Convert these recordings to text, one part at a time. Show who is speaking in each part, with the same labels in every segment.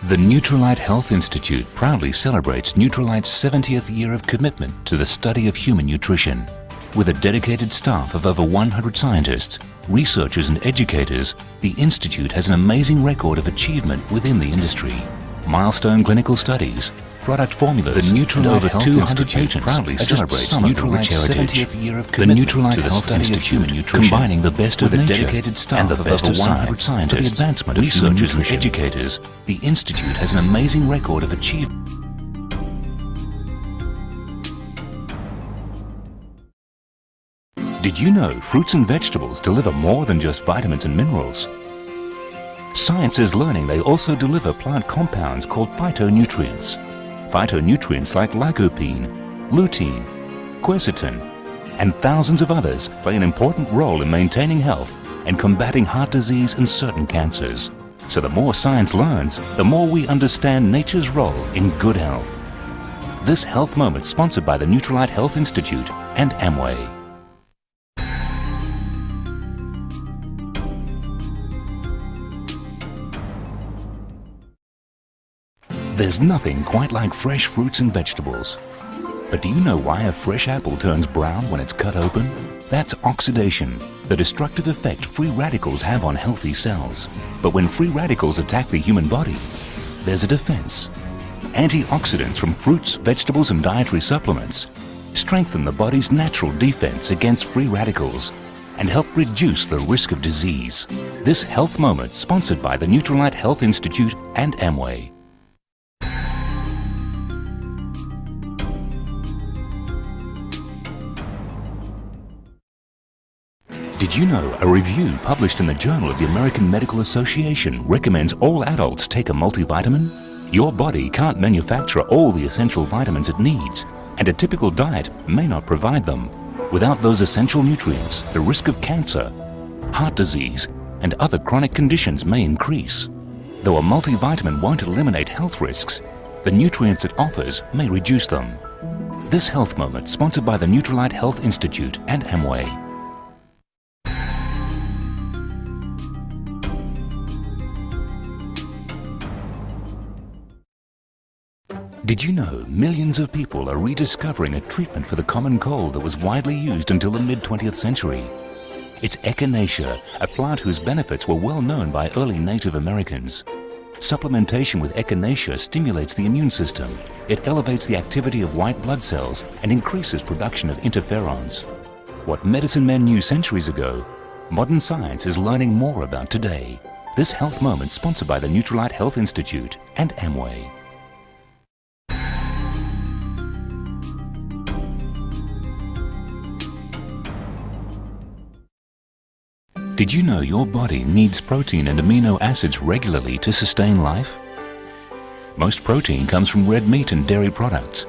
Speaker 1: The Nutrilite Health Institute proudly celebrates Nutrilite's 70th year of commitment to the study of human nutrition. With a dedicated staff of over 100 scientists, researchers and educators, the Institute has an amazing record of achievement within the industry. Milestone clinical studies, product formulas, the Nutrilite Health Institute proudly celebrates Nutrilite's 70th year of commitment to the study of human nutrition, combining the best of nature dedicated staff and the best of science to the advancement of researchers and educators. The Institute has an amazing record of achievement. Did you know fruits and vegetables deliver more than just vitamins and minerals? Science is learning they also deliver plant compounds called phytonutrients. Phytonutrients like lycopene, lutein, quercetin, and thousands of others play an important role in maintaining health and combating heart disease and certain cancers. So the more science learns, the more we understand nature's role in good health. This health moment sponsored by the Nutrilite Health Institute and Amway. There's nothing quite like fresh fruits and vegetables. But do you know why a fresh apple turns brown when it's cut open? That's oxidation, the destructive effect free radicals have on healthy cells. But when free radicals attack the human body, there's a defense. Antioxidants from fruits, vegetables, and dietary supplements strengthen the body's natural defense against free radicals and help reduce the risk of disease. This health moment sponsored by the Nutrilite Health Institute and Amway. Did you know a review published in the Journal of the American Medical Association recommends all adults take a multivitamin? Your body can't manufacture all the essential vitamins it needs, and a typical diet may not provide them. Without those essential nutrients, the risk of cancer, heart disease, and other chronic conditions may increase. Though a multivitamin won't eliminate health risks, the nutrients it offers may reduce them. This health moment sponsored by the Nutrilite Health Institute and Amway. Did you know millions of people are rediscovering a treatment for the common cold that was widely used until the mid-20th century? It's echinacea, a plant whose benefits were well known by early Native Americans. Supplementation with echinacea stimulates the immune system. It elevates the activity of white blood cells and increases production of interferons. What medicine men knew centuries ago, modern science is learning more about today. This health moment sponsored by the Nutrilite Health Institute and Amway. Did you know your body needs protein and amino acids regularly to sustain life? Most protein comes from red meat and dairy products.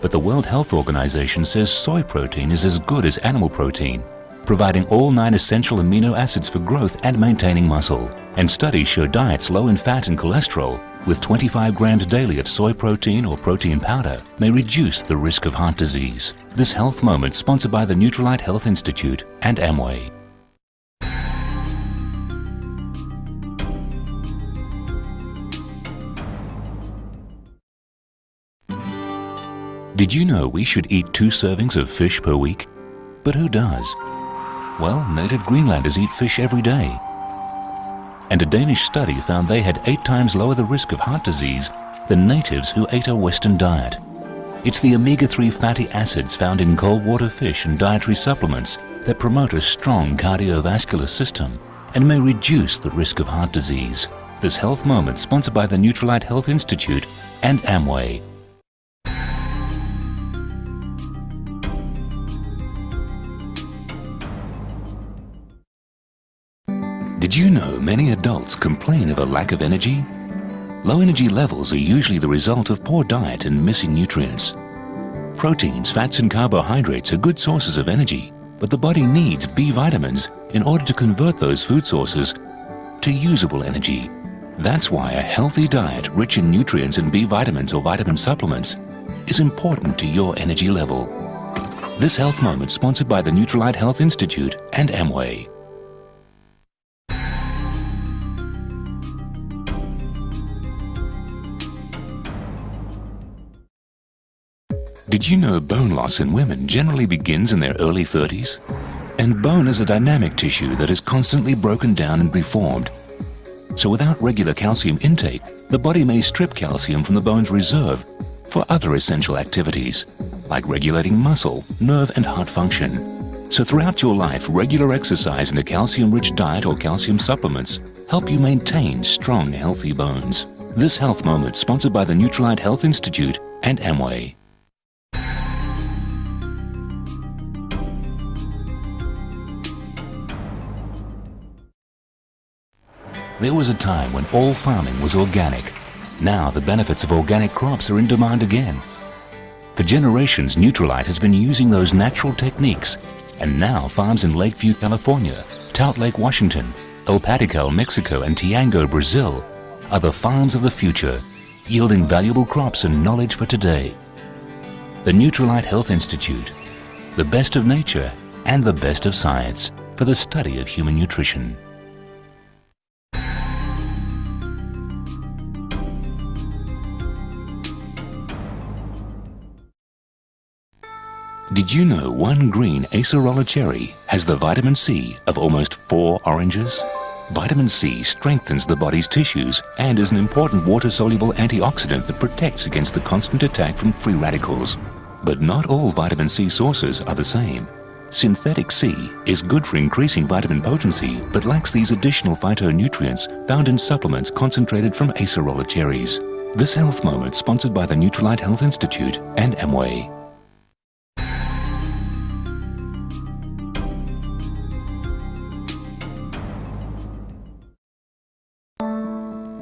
Speaker 1: But the World Health Organization says soy protein is as good as animal protein, providing all 9 essential amino acids for growth and maintaining muscle. And studies show diets low in fat and cholesterol, with 25 grams daily of soy protein or protein powder, may reduce the risk of heart disease. This health moment sponsored by the Nutrilite Health Institute and Amway. Did you know we should eat 2 servings of fish per week? But who does? Well, native Greenlanders eat fish every day. And a Danish study found they had 8 times lower the risk of heart disease than natives who ate a Western diet. It's the omega-3 fatty acids found in cold water fish and dietary supplements that promote a strong cardiovascular system and may reduce the risk of heart disease. This health moment sponsored by the Nutrilite Health Institute and Amway. Did you know many adults complain of a lack of energy? Low energy levels are usually the result of poor diet and missing nutrients. Proteins, fats and carbohydrates are good sources of energy, but the body needs B vitamins in order to convert those food sources to usable energy. That's why a healthy diet rich in nutrients and B vitamins or vitamin supplements is important to your energy level. This health moment sponsored by the Nutrilite Health Institute and Amway. Did you know bone loss in women generally begins in their early 30s? And bone is a dynamic tissue that is constantly broken down and reformed. So without regular calcium intake, the body may strip calcium from the bone's reserve for other essential activities, like regulating muscle, nerve and heart function. So throughout your life, regular exercise and a calcium-rich diet or calcium supplements help you maintain strong, healthy bones. This health moment sponsored by the Nutrilite Health Institute and Amway. There was a time when all farming was organic. Now the benefits of organic crops are in demand again. For generations, Nutrilite has been using those natural techniques, and now farms in Lakeview, California, Tout Lake, Washington, El Patical, Mexico, and Tiango, Brazil are the farms of the future, yielding valuable crops and knowledge for today. The Nutrilite Health Institute, the best of nature and the best of science for the study of human nutrition. Did you know one green acerola cherry has the vitamin C of almost 4 oranges? Vitamin C strengthens the body's tissues and is an important water-soluble antioxidant that protects against the constant attack from free radicals. But not all vitamin C sources are the same. Synthetic C is good for increasing vitamin potency but lacks these additional phytonutrients found in supplements concentrated from acerola cherries. This health moment sponsored by the Nutrilite Health Institute and Amway.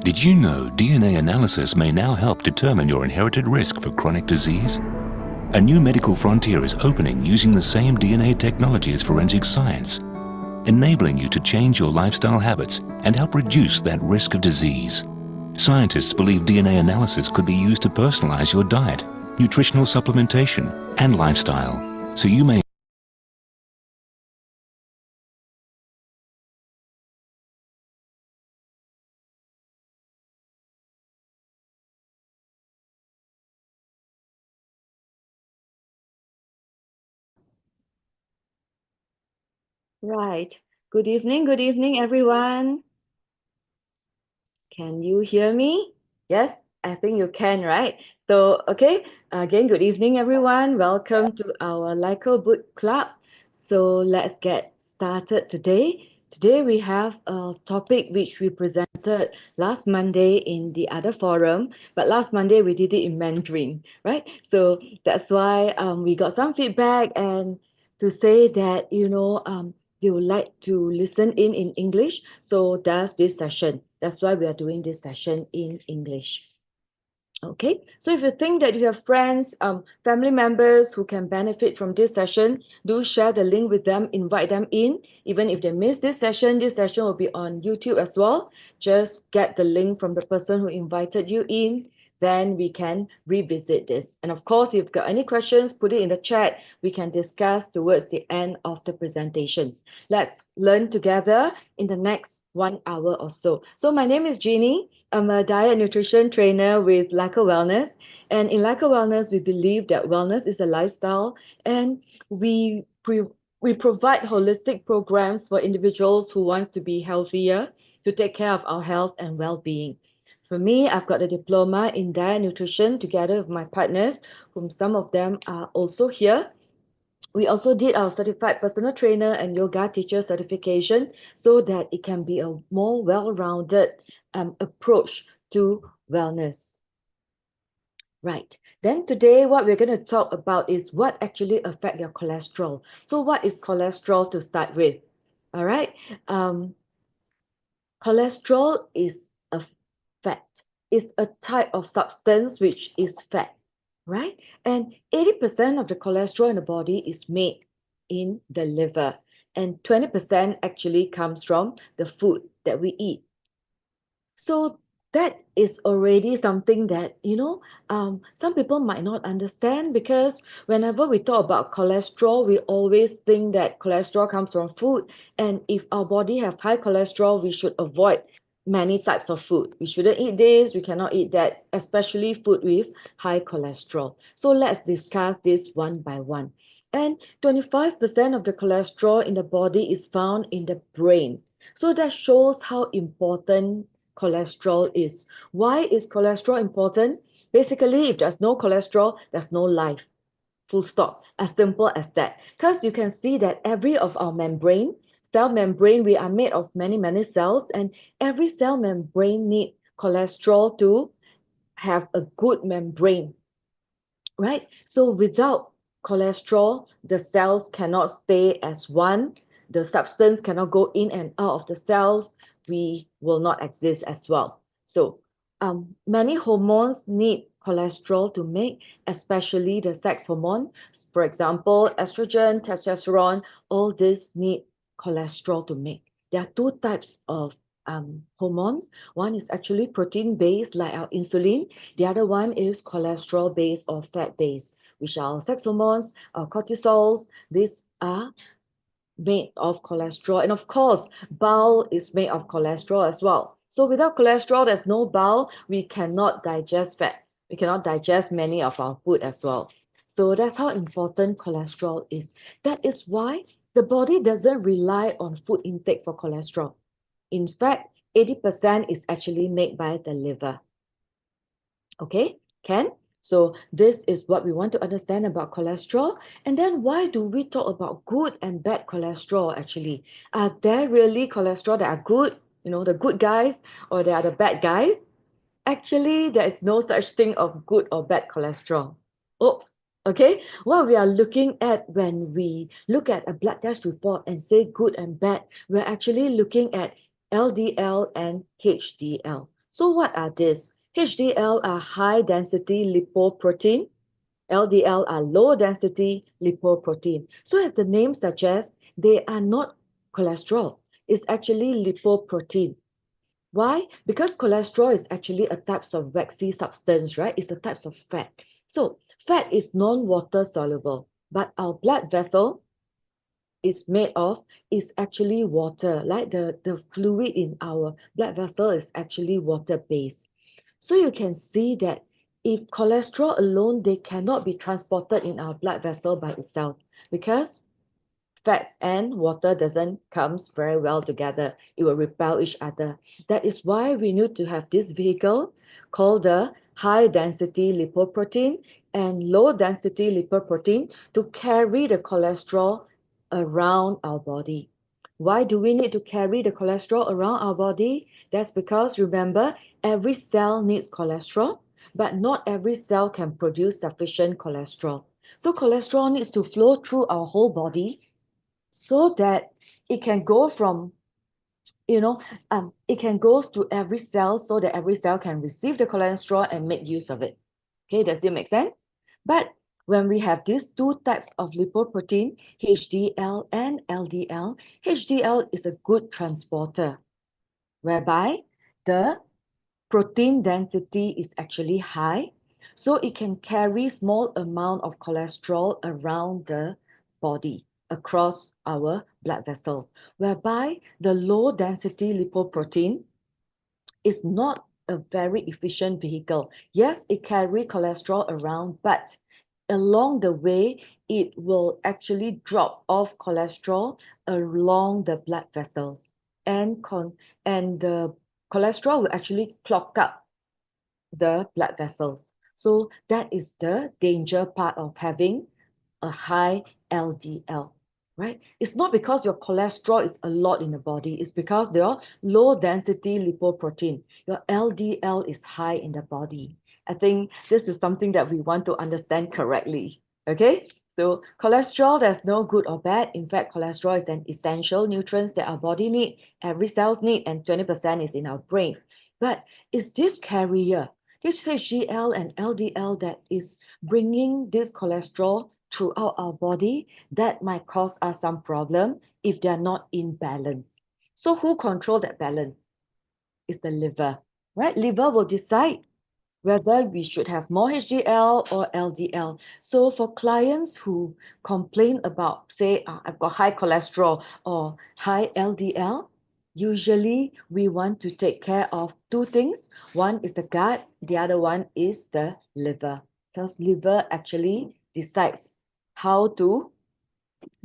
Speaker 1: Did you know DNA analysis may now help determine your inherited risk for chronic disease? A new medical frontier is opening using the same DNA technology as forensic science, enabling you to change your lifestyle habits and help reduce that risk of disease. Scientists believe DNA analysis could be used to personalize your diet, nutritional supplementation, and lifestyle, so you may
Speaker 2: Right. Good evening, everyone. Can you hear me? Yes, I think you can, right? So, okay, again, good evening, everyone. Welcome to our LiCo Book Club. So, let's get started today. Today, we have a topic which we presented last Monday in the other forum, but last Monday we did it in Mandarin, right? So, that's why we got some feedback and to say that, you would like to listen in English. So that's this session. That's why we are doing this session in English. Okay, so if you think that you have friends, family members who can benefit from this session, do share the link with them, invite them in. Even if they miss this session will be on YouTube as well. Just get the link from the person who invited you in, then we can revisit this. And of course, if you've got any questions, put it in the chat. We can discuss towards the end of the presentations. Let's learn together in the next 1 hour or so. So my name is Jeannie. I'm a diet nutrition trainer with LiCo Wellness. And in LiCo Wellness, we believe that wellness is a lifestyle, and we provide holistic programs for individuals who wants to be healthier, to take care of our health and well-being. For me, I've got a diploma in diet nutrition together with my partners, whom some of them are also here. We also did our certified personal trainer and yoga teacher certification so that it can be a more well-rounded approach to wellness. Right. Then today, what we're going to talk about is what actually affect your cholesterol. So what is cholesterol to start with? All right. Cholesterol is a fat. It's a type of substance which is fat, right? And 80% of the cholesterol in the body is made in the liver, and 20% actually comes from the food that we eat. So that is already something that, some people might not understand, because whenever we talk about cholesterol, we always think that cholesterol comes from food. And if our body have high cholesterol, we should avoid many types of food. We shouldn't eat this, we cannot eat that, especially food with high cholesterol. So let's discuss this one by one. And 25% of the cholesterol in the body is found in the brain. So that shows how important cholesterol is. Why is cholesterol important? Basically, if there's no cholesterol, there's no life. Full stop. As simple as that. Because you can see that every of our cell membrane, we are made of many, many cells, and every cell membrane need cholesterol to have a good membrane, right? So without cholesterol, the cells cannot stay as one. The substance cannot go in and out of the cells. We will not exist as well. So many hormones need cholesterol to make, especially the sex hormone. For example, estrogen, testosterone, all these need cholesterol to make. There are two types of hormones. One is actually protein-based, like our insulin. The other one is cholesterol-based or fat-based, which are sex hormones, cortisols. These are made of cholesterol. And of course, bile is made of cholesterol as well. So without cholesterol, there's no bile. We cannot digest fat. We cannot digest many of our food as well. So that's how important cholesterol is. That is why the body doesn't rely on food intake for cholesterol. In fact, 80% is actually made by the liver. Okay, Ken? So this is what we want to understand about cholesterol. And then why do we talk about good and bad cholesterol actually? Are there really cholesterol that are good, the good guys, or they are the bad guys? Actually, there is no such thing of good or bad cholesterol. Oops. Okay, what we are looking at when we look at a blood test report and say good and bad, we're actually looking at LDL and HDL. So what are these? HDL are high density lipoprotein. LDL are low density lipoprotein. So as the name suggests, they are not cholesterol. It's actually lipoprotein. Why? Because cholesterol is actually a type of waxy substance, right? It's the types of fat. So fat is non-water soluble, but our blood vessel is actually water. Like the fluid in our blood vessel is actually water-based. So you can see that if cholesterol alone, they cannot be transported in our blood vessel by itself because fats and water doesn't comes very well together. It will repel each other. That is why we need to have this vehicle called the high density lipoprotein and low density lipoprotein to carry the cholesterol around our body. Why do we need to carry the cholesterol around our body? That's because remember, every cell needs cholesterol, but not every cell can produce sufficient cholesterol. So cholesterol needs to flow through our whole body so that it can go from, it can go to every cell so that every cell can receive the cholesterol and make use of it. Okay, does it make sense? But when we have these two types of lipoprotein, HDL and LDL, HDL is a good transporter, whereby the protein density is actually high, so it can carry small amount of cholesterol around the body across our blood vessel, whereby the low density lipoprotein is not a very efficient vehicle. Yes, it carries cholesterol around, but along the way, it will actually drop off cholesterol along the blood vessels, and the cholesterol will actually clog up the blood vessels. So that is the danger part of having a high LDL, right? It's not because your cholesterol is a lot in the body, it's because your low density lipoprotein, your LDL is high in the body. I think this is something that we want to understand correctly, okay? So cholesterol, there's no good or bad. In fact, cholesterol is an essential nutrient that our body need, every cells need, and 20% is in our brain. But is this carrier, this HDL and LDL that is bringing this cholesterol throughout our body, that might cause us some problem if they're not in balance. So who control that balance? Is the liver, right? Liver will decide whether we should have more HDL or LDL. So for clients who complain about, say, I've got high cholesterol or high LDL, usually we want to take care of two things. One is the gut, the other one is the liver. Because liver actually decides how to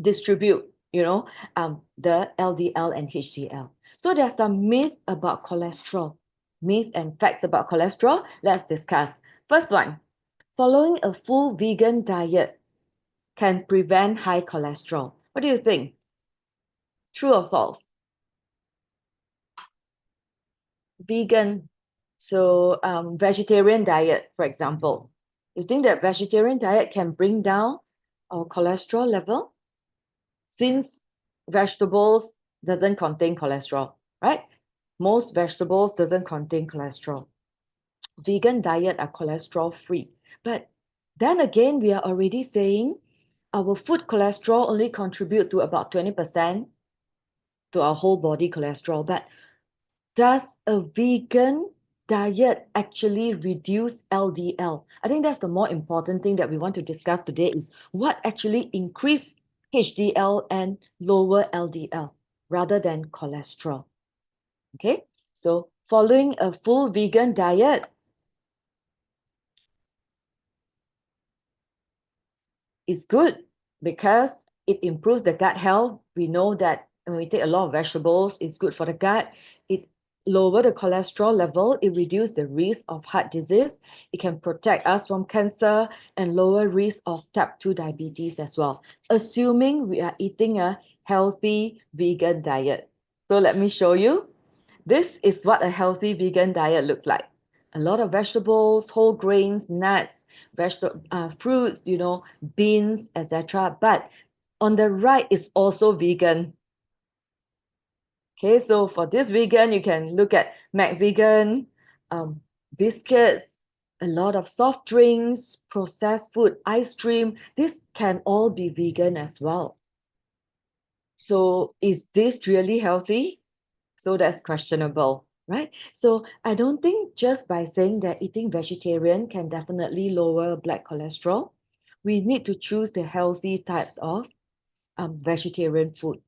Speaker 2: distribute, the LDL and HDL. So there's some myth about cholesterol. Myth and facts about cholesterol. Let's discuss. First one, following a full vegan diet can prevent high cholesterol. What do you think? True or false? Vegan, so vegetarian diet, for example. You think that vegetarian diet can bring down our cholesterol level? Since vegetables doesn't contain cholesterol, right? Most vegetables doesn't contain cholesterol. Vegan diet are cholesterol free. But then again, we are already saying our food cholesterol only contribute to about 20% to our whole body cholesterol. But does a vegan diet actually reduce LDL? I think that's the more important thing that we want to discuss today is what actually increase HDL and lower LDL rather than cholesterol. Okay, so following a full vegan diet is good because it improves the gut health. We know that when we take a lot of vegetables, it's good for the gut. It lower the cholesterol level, it reduces the risk of heart disease. It can protect us from cancer and lower risk of type 2 diabetes as well, assuming we are eating a healthy vegan diet. So let me show you. This is what a healthy vegan diet looks like. A lot of vegetables, whole grains, nuts, fruits, beans, etc. But on the right is also vegan. Okay, so for this vegan, you can look at McVegan, biscuits, a lot of soft drinks, processed food, ice cream. This can all be vegan as well. So is this really healthy? So that's questionable, right? So I don't think just by saying that eating vegetarian can definitely lower black cholesterol. We need to choose the healthy types of vegetarian food,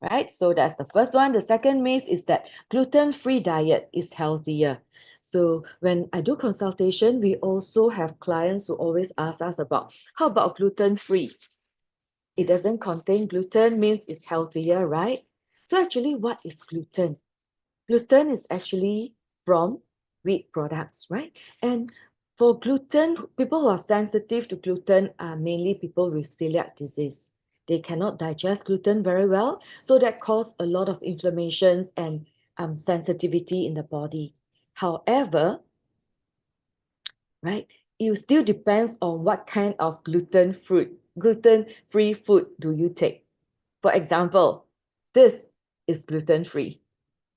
Speaker 2: right? So that's the first one. The second myth is that gluten-free diet is healthier. So when I do consultation, we also have clients who always ask us about, how about gluten-free? It doesn't contain gluten, means it's healthier, right? So actually, what is gluten? Gluten is actually from wheat products, right? And for gluten, people who are sensitive to gluten are mainly people with celiac disease. They cannot digest gluten very well, so that causes a lot of inflammations and sensitivity in the body. However, right, it still depends on what kind of gluten-free food do you take. For example, this is gluten-free,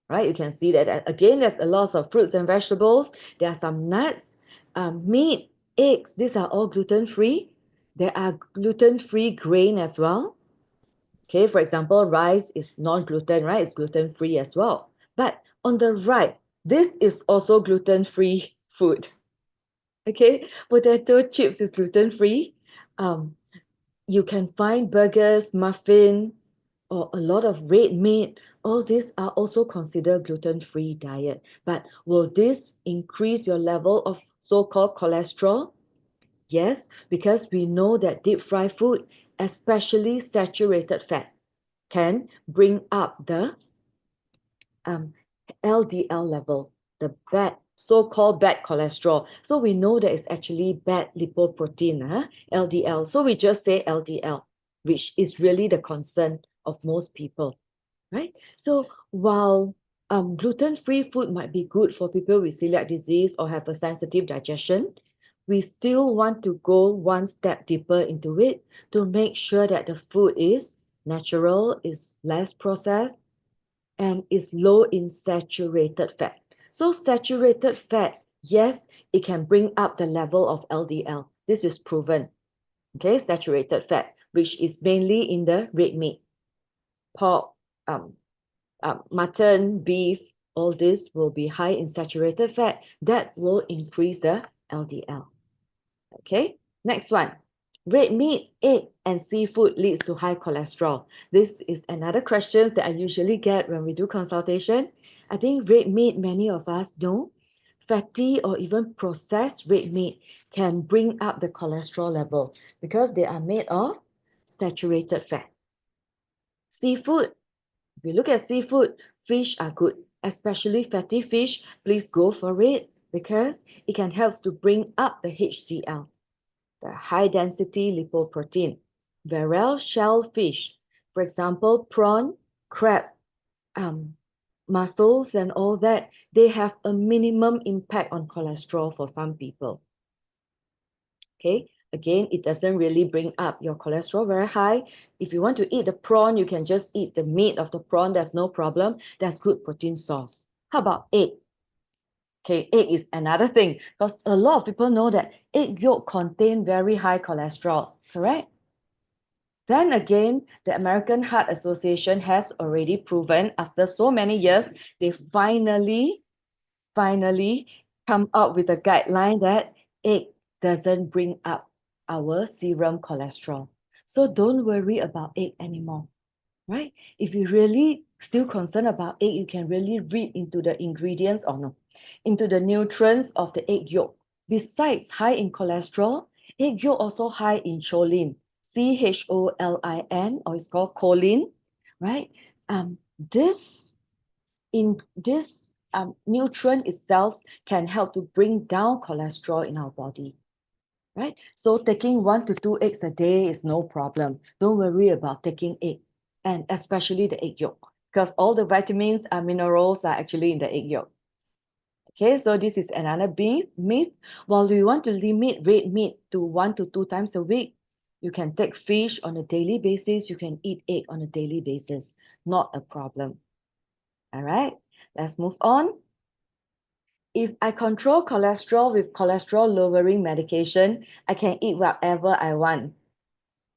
Speaker 2: right? You can see that again, there's a lot of fruits and vegetables. There are some nuts, meat, eggs. These are all gluten-free. There are gluten-free grain as well. Okay, for example, rice is non-gluten, right? It's gluten-free as well. But on the right, this is also gluten-free food. Okay, potato chips is gluten-free. Um, you can find burgers, muffin, or a lot of red meat. All these are also considered gluten-free diet. But will this increase your level of so-called cholesterol? Yes, because we know that deep fried food, especially saturated fat, can bring up the um, LDL level, the bad, so-called bad cholesterol. So we know that it's actually bad lipoprotein, LDL. So we just say LDL, which is really the concern of most people, right? So while gluten-free food might be good for people with celiac disease or have a sensitive digestion, we still want to go one step deeper into it to make sure that the food is natural, is less processed, and is low in saturated fat. So saturated fat, yes, it can bring up the level of LDL. This is proven. Okay, saturated fat, which is mainly in the red meat, pork, um, mutton, beef, all this will be high in saturated fat. That will increase the LDL. Okay, next one. Red meat, egg, and seafood leads to high cholesterol. This is another question that I usually get when we do consultation. I think red meat, many of us know, fatty or even processed red meat can bring up the cholesterol level because they are made of saturated fat. Seafood, if you look at seafood, fish are good, especially fatty fish. Please go for it because it can help to bring up the HDL, the high density lipoprotein. Whereas shellfish, for example, prawn, crab, um, mussels, and all that, they have a minimum impact on cholesterol for some people. Okay, again, it doesn't really bring up your cholesterol very high. If you want to eat the prawn, you can just eat the meat of the prawn. There's no problem. That's good protein source. How about egg? Okay, egg is another thing because a lot of people know that egg yolk contain very high cholesterol, correct? Then again, the American Heart Association has already proven after so many years, they finally come up with a guideline that egg doesn't bring up our serum cholesterol. So don't worry about egg anymore, right? If you really still concerned about egg, you can really read into the ingredients or no, into the nutrients of the egg yolk. Besides high in cholesterol, egg yolk also high in choline, CHOLIN, or it's called choline, right? This in this nutrient itself can help to bring down cholesterol in our body, right? So taking 1 to 2 eggs a day is no problem. Don't worry about taking egg, and especially the egg yolk, because all the vitamins and minerals are actually in the egg yolk. Okay, so this is another myth. While we want to limit red meat to 1 to 2 times a week, you can take fish on a daily basis. You can eat egg on a daily basis. Not a problem. All right, let's move on. If I control cholesterol with cholesterol lowering medication, I can eat whatever I want.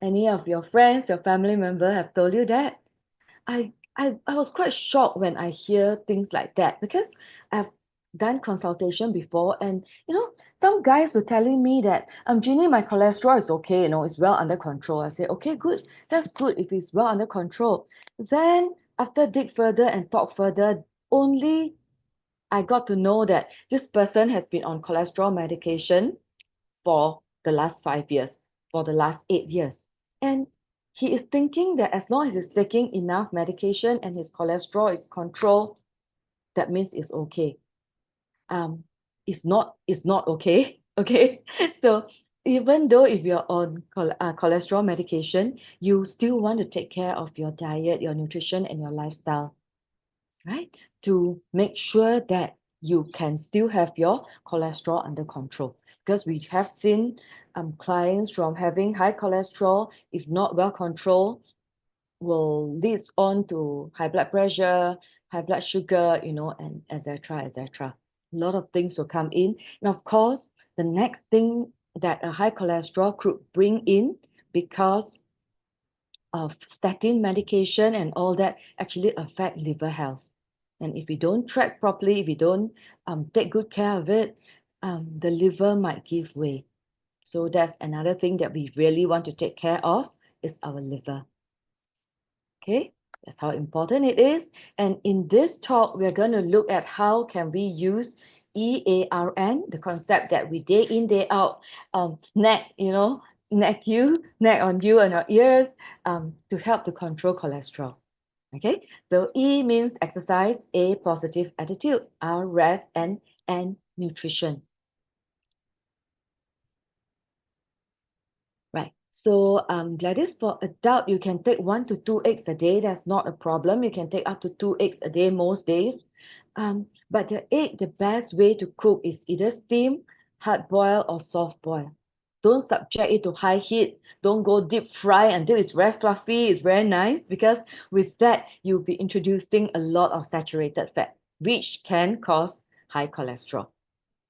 Speaker 2: Any of your friends, your family member have told you that? I was quite shocked when I hear things like that because I've done consultation before, and some guys were telling me that Jeannie, my cholesterol is okay, it's well under control. I said, okay, good. That's good if it's well under control. Then after dig further and talk further, only I got to know that this person has been on cholesterol medication for the last 5 years, for the last 8 years. And he is thinking that as long as he's taking enough medication and his cholesterol is controlled, that means it's okay. It's not okay. Okay. So even though if you're on cholesterol medication, you still want to take care of your diet, your nutrition, and your lifestyle, right? To make sure that you can still have your cholesterol under control. Because we have seen clients from having high cholesterol, if not well controlled, will lead on to high blood pressure, high blood sugar, and etc. etc. A lot of things will come in. And of course, the next thing that a high cholesterol could bring in because of statin medication and all that actually affect liver health. And if we don't track properly, if we don't take good care of it, the liver might give way. So that's another thing that we really want to take care of is our liver. Okay, that's how important it is. And in this talk, we're going to look at how can we use EARN, the concept that we day in, day out, neck on you and your ears, to help to control cholesterol. Okay, so E means exercise, A positive attitude, R rest, and N nutrition. Right. So Gladys, for adult, you can take 1 to 2 eggs a day. That's not a problem. You can take up to 2 eggs a day most days. But the egg, the best way to cook is either steam, hard boil, or soft boil. Don't subject it to high heat. Don't go deep fry until it's very fluffy, it's very nice, because with that, you'll be introducing a lot of saturated fat, which can cause high cholesterol.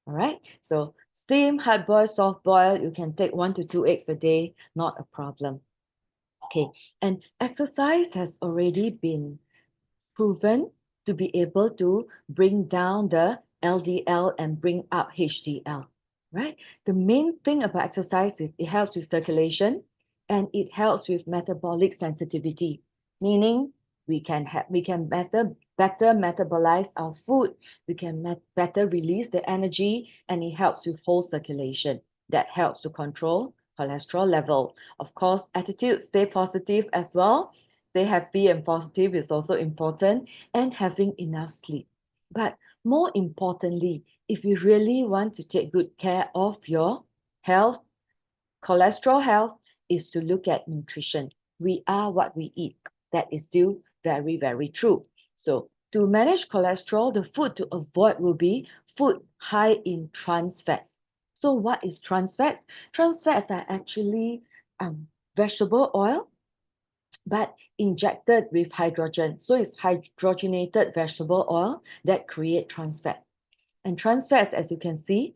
Speaker 2: All right. So steam, hard boil, soft boil, you can take 1 to 2 eggs a day, not a problem. Okay. And exercise has already been proven to be able to bring down the LDL and bring up HDL. right? The main thing about exercise is it helps with circulation and it helps with metabolic sensitivity, meaning we can better metabolize our food, we can better release the energy, and it helps with whole circulation. That helps to control cholesterol level. Of course, attitude, stay positive as well. Stay happy and positive is also important, and having enough sleep. But more importantly, if you really want to take good care of your health, cholesterol health, is to look at nutrition. We are what we eat. That is still very, very true. So to manage cholesterol, the food to avoid will be food high in trans fats. So what is trans fats? Trans fats are actually vegetable oil, but injected with hydrogen. So it's hydrogenated vegetable oil that create trans fat. And trans fats, as you can see,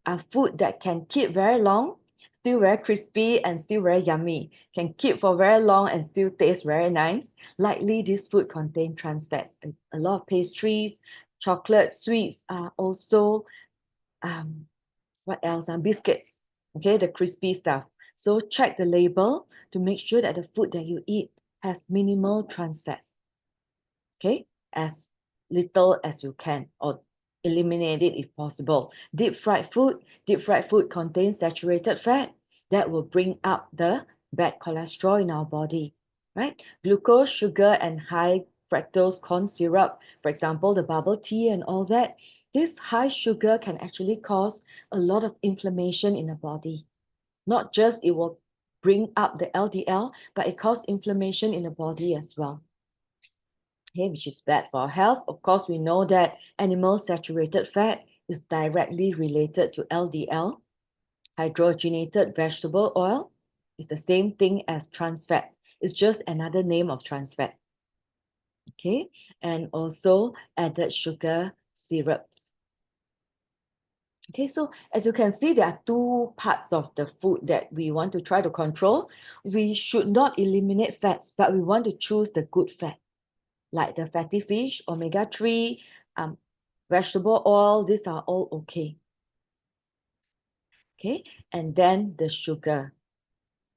Speaker 2: are food that can keep very long, still very crispy and still very yummy. Can keep for very long and still taste very nice. Likely this food contain trans fats. A lot of pastries, chocolate, sweets are also, what else? Biscuits, okay, the crispy stuff. So check the label to make sure that the food that you eat has minimal trans fats, okay, as little as you can, or eliminate it if possible. Deep fried food contains saturated fat that will bring up the bad cholesterol in our body, right? Glucose, sugar, and high fructose corn syrup, for example, the bubble tea and all that, this high sugar can actually cause a lot of inflammation in the body. Not just it will bring up the LDL, but it causes inflammation in the body as well, okay, which is bad for our health. Of course, we know that animal saturated fat is directly related to LDL. Hydrogenated vegetable oil is the same thing as trans fats. It's just another name of trans fat. Okay, and also added sugar syrups. Okay, so as you can see, there are two parts of the food that we want to try to control. We should not eliminate fats, but we want to choose the good fat, like the fatty fish, omega-3, vegetable oil, these are all okay. Okay, and then the sugar.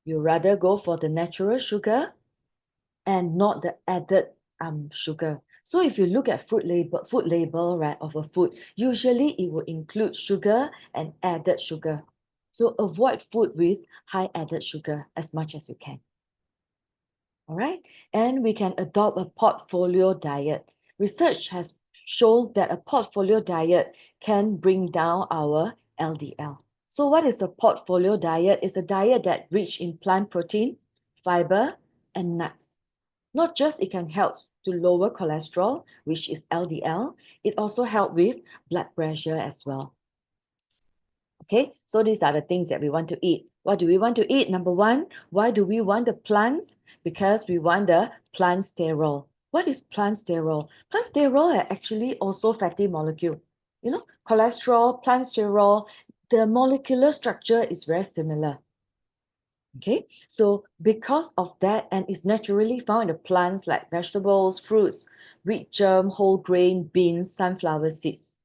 Speaker 2: You rather go for the natural sugar and not the added sugar. So if you look at food label, right, of a food, usually it will include sugar and added sugar. So avoid food with high added sugar as much as you can. All right, and we can adopt a portfolio diet. Research has shown that a portfolio diet can bring down our LDL. So what is a portfolio diet? It's a diet that rich in plant protein, fiber, and nuts. Not just it can help to lower cholesterol, which is LDL, it also helps with blood pressure as well. Okay, so these are the things that we want to eat. What do we want to eat? Number one, why do we want the plants? Because we want the plant sterol. What is plant sterol? Plant sterol are actually also fatty molecule. You know, cholesterol, plant sterol, the molecular structure is very similar. Okay, so because of that, and it's naturally found in the plants like vegetables, fruits, wheat germ, whole grain, beans, sunflower seeds.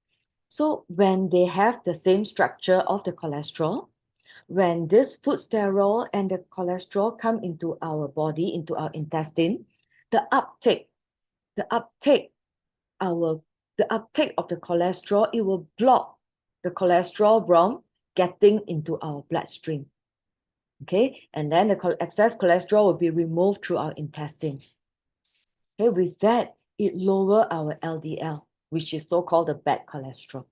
Speaker 2: So when they have the same structure of the cholesterol, when this food sterol and the cholesterol come into our body, into our intestine, the uptake, the uptake, the uptake of the cholesterol, it will block the cholesterol from getting into our bloodstream. Okay, and then the excess cholesterol will be removed through our intestine. Okay, with that, it lower our LDL, which is so-called the bad cholesterol.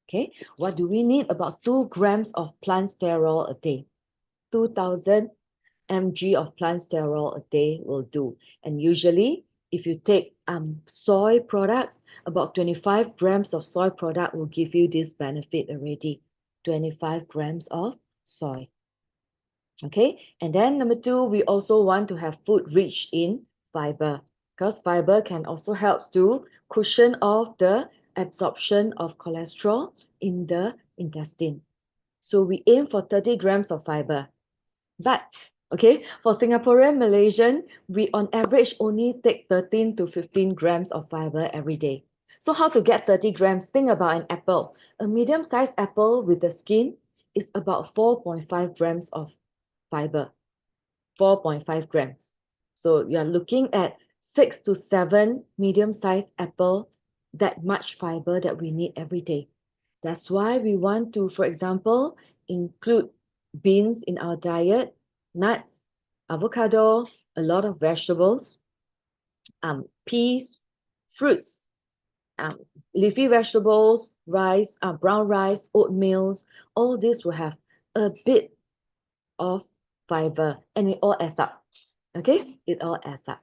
Speaker 2: Okay, what do we need? About 2 grams of plant sterol a day. 2,000 mg of plant sterol a day will do. And usually, if you take soy products, about 25 grams of soy product will give you this benefit already. 25 grams of soy. Okay, and then number 2, we also want to have food rich in fiber, because fiber can also help to cushion off the absorption of cholesterol in the intestine. So we aim for 30 grams of fiber. But, okay, for Singaporean, Malaysian, we on average only take 13 to 15 grams of fiber every day. So how to get 30 grams? Think about an apple. A medium-sized apple with the skin, is about 4.5 grams of fiber. 4.5 grams. So you're looking at 6 to 7 medium-sized apples, that much fiber that we need every day. That's why we want to, for example, include beans in our diet, nuts, avocado, a lot of vegetables, peas, fruits, leafy vegetables, rice, brown rice, oatmeals. All this will have a bit of fiber, and it all adds up. Okay, it all adds up.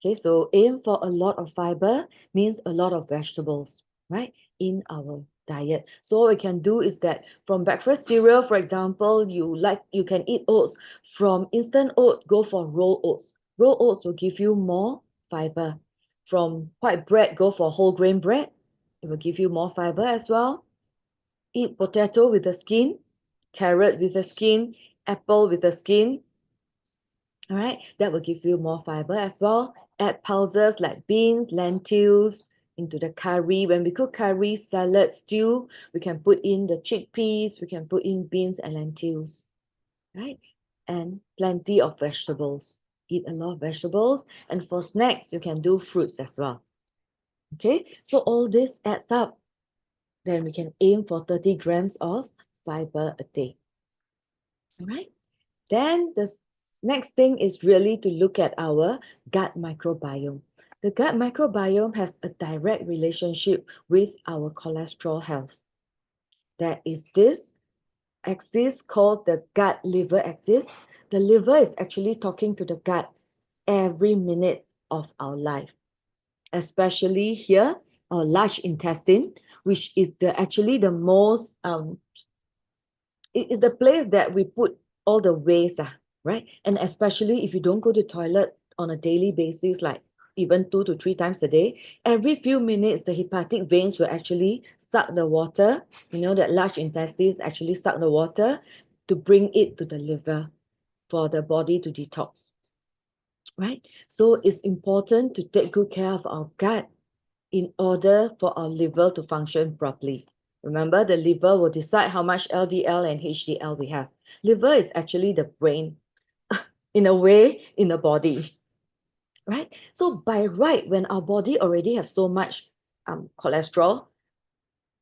Speaker 2: Okay, so aim for a lot of fiber means a lot of vegetables, right, in our diet. So what we can do is that from breakfast cereal, for example, you can eat oats. From instant oat, go for rolled oats. Rolled oats will give you more fiber. From white bread, go for whole grain bread. It will give you more fiber as well. Eat potato with the skin, carrot with the skin, apple with the skin. All right, that will give you more fiber as well. Add pulses like beans, lentils into the curry. When we cook curry, salad, stew, we can put in the chickpeas, we can put in beans and lentils, right? And plenty of vegetables. Eat a lot of vegetables. And for snacks, you can do fruits as well. Okay, so all this adds up. Then we can aim for 30 grams of fiber a day. All right. Then the next thing is really to look at our gut microbiome. The gut microbiome has a direct relationship with our cholesterol health. There is this axis called the gut-liver axis. The liver is actually talking to the gut every minute of our life, especially here, our large intestine, which is actually the most it is the place that we put all the waste, right? And especially if you don't go to toilet on a daily basis, like even 2 to 3 times a day, every few minutes, the hepatic veins will actually suck the water. You know that large intestines actually suck the water to bring it to the liver for the body to detox, right? So it's important to take good care of our gut in order for our liver to function properly. Remember, the liver will decide how much LDL and HDL we have. Liver is actually the brain, in a way, in the body, right? So by right, when our body already have so much cholesterol,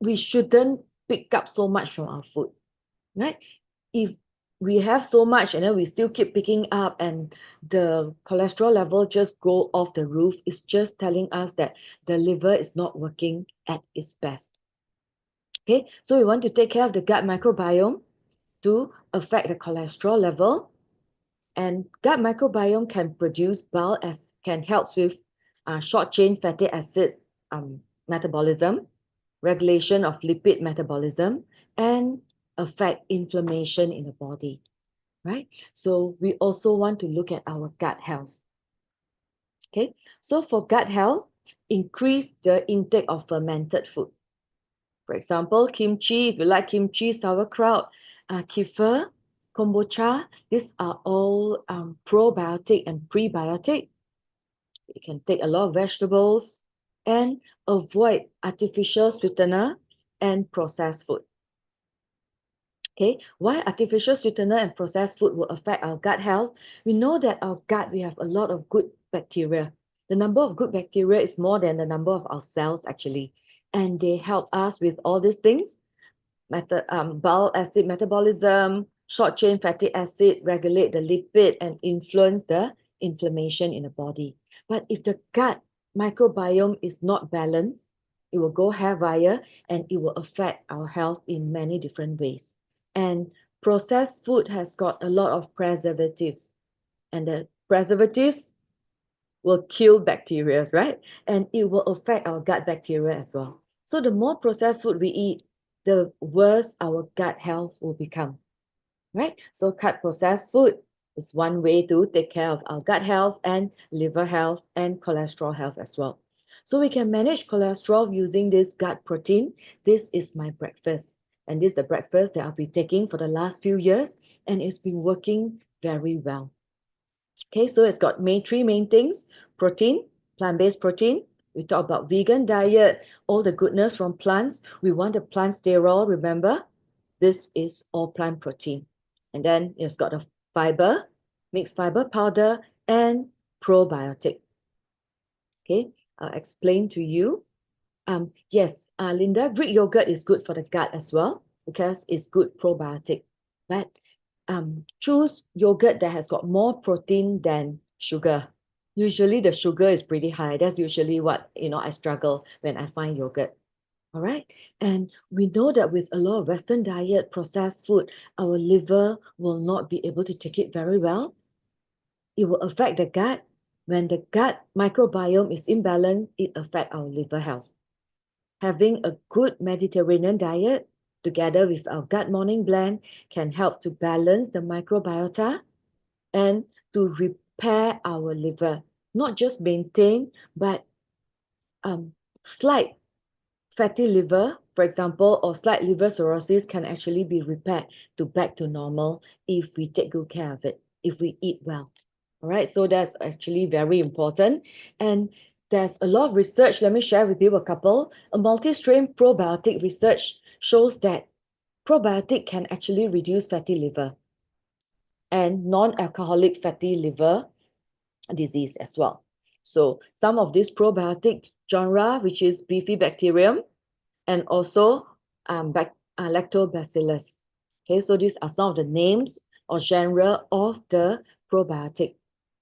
Speaker 2: we shouldn't pick up so much from our food, right? If we have so much and then we still keep picking up and the cholesterol level just go off the roof, it's just telling us that the liver is not working at its best. Okay, so we want to take care of the gut microbiome to affect the cholesterol level. And gut microbiome can produce bile as can help with short chain fatty acid metabolism, regulation of lipid metabolism, and affect inflammation in the body, right? So we also want to look at our gut health. Okay, so for gut health, increase the intake of fermented food. For example, kimchi, if you like kimchi, sauerkraut, kefir, kombucha, these are all probiotic and prebiotic. You can take a lot of vegetables and avoid artificial sweetener and processed food. Okay, why artificial sweetener and processed food will affect our gut health? We know that our gut, we have a lot of good bacteria. The number of good bacteria is more than the number of our cells actually. And they help us with all these things, bile acid metabolism, short chain fatty acid, regulate the lipid and influence the inflammation in the body. But if the gut microbiome is not balanced, it will go haywire and it will affect our health in many different ways. And processed food has got a lot of preservatives, and the preservatives will kill bacteria, right? And it will affect our gut bacteria as well. So the more processed food we eat, the worse our gut health will become, right? So cut processed food is one way to take care of our gut health and liver health and cholesterol health as well. So we can manage cholesterol using this gut protein. This is my breakfast. And this is the breakfast that I've been taking for the last few years, and it's been working very well. Okay, so it's got three main things: protein, plant-based protein. We talk about vegan diet, all the goodness from plants. We want the plants stay raw, remember? this is all plant protein. And then it's got a fiber, mixed fiber powder, and probiotic. Okay, I'll explain to you. Yes, Linda, Greek yogurt is good for the gut as well because it's good probiotic. But choose yogurt that has got more protein than sugar. Usually the sugar is pretty high. That's usually what, I struggle when I find yogurt. All right. And we know that with a lot of Western diet, processed food, our liver will not be able to take it very well. It will affect the gut. When the gut microbiome is imbalanced, it affects our liver health. Having a good Mediterranean diet together with our gut morning blend can help to balance the microbiota and to repair our liver. Not just maintain, but slight fatty liver, for example, or slight liver cirrhosis can actually be repaired back to normal if we take good care of it, if we eat well. All right, so that's actually very important. And there's a lot of research. Let me share with you a couple. A multi-strain probiotic research shows that probiotic can actually reduce fatty liver and non-alcoholic fatty liver disease as well. So some of this probiotic genre, which is Bifidobacterium, and also lactobacillus. Okay, so these are some of the names or genre of the probiotic.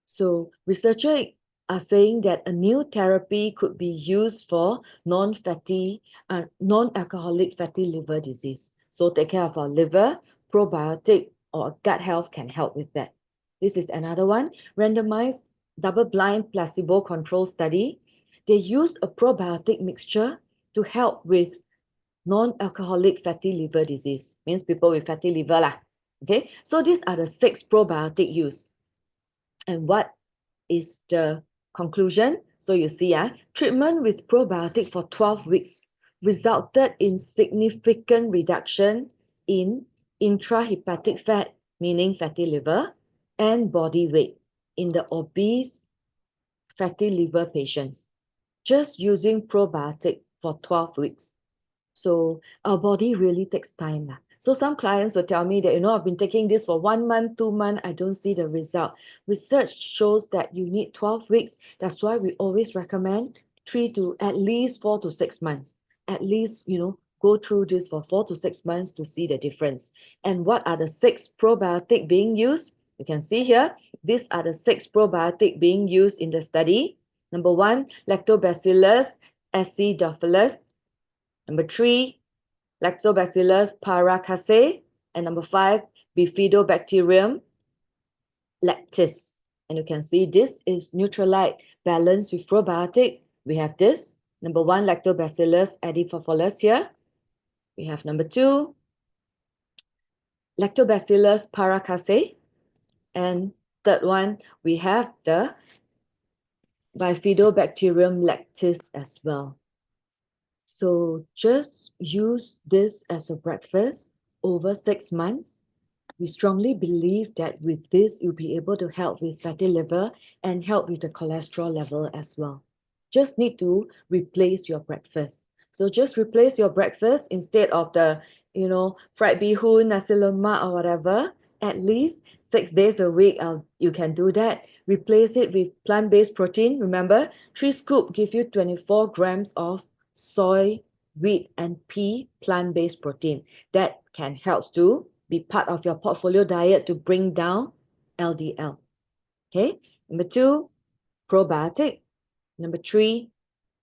Speaker 2: So researchers are saying that a new therapy could be used for non-alcoholic fatty liver disease. So take care of our liver, probiotic or gut health can help with that. This is another one, randomized double-blind placebo-controlled study. They use a probiotic mixture to help with non-alcoholic fatty liver disease. Means people with fatty liver lah. Okay, so these are the 6 probiotic used. And what is the conclusion? So you see, treatment with probiotic for 12 weeks resulted in significant reduction in intrahepatic fat, meaning fatty liver, and body weight in the obese fatty liver patients, just using probiotic for 12 weeks. So our body really takes time. So some clients will tell me that, I've been taking this for 1 month, 2 months, I don't see the result. Research shows that you need 12 weeks. That's why we always recommend 3 to at least 4 to 6 months. At least, go through this for 4 to 6 months to see the difference. And what are the 6 probiotic being used? You can see here, these are the 6 probiotic being used in the study. Number 1, Lactobacillus acidophilus. Number 3, Lactobacillus paracasei. And number 5, Bifidobacterium lactis. And you can see this is Neutralite balanced with probiotic. We have this. Number 1, Lactobacillus acidophilus here. We have number 2, Lactobacillus paracasei. And third one, we have the Bifidobacterium lactis as well. So just use this as a breakfast over 6 months. We strongly believe that with this, you'll be able to help with fatty liver and help with the cholesterol level as well. Just need to replace your breakfast. So just replace your breakfast instead of the, fried bee hoon, nasi lemak or whatever. At least 6 days a week, you can do that. Replace it with plant-based protein. Remember, 3 scoops give you 24 grams of soy, wheat, and pea plant-based protein. That can help to be part of your portfolio diet to bring down LDL. Okay, number 2, probiotic. Number 3,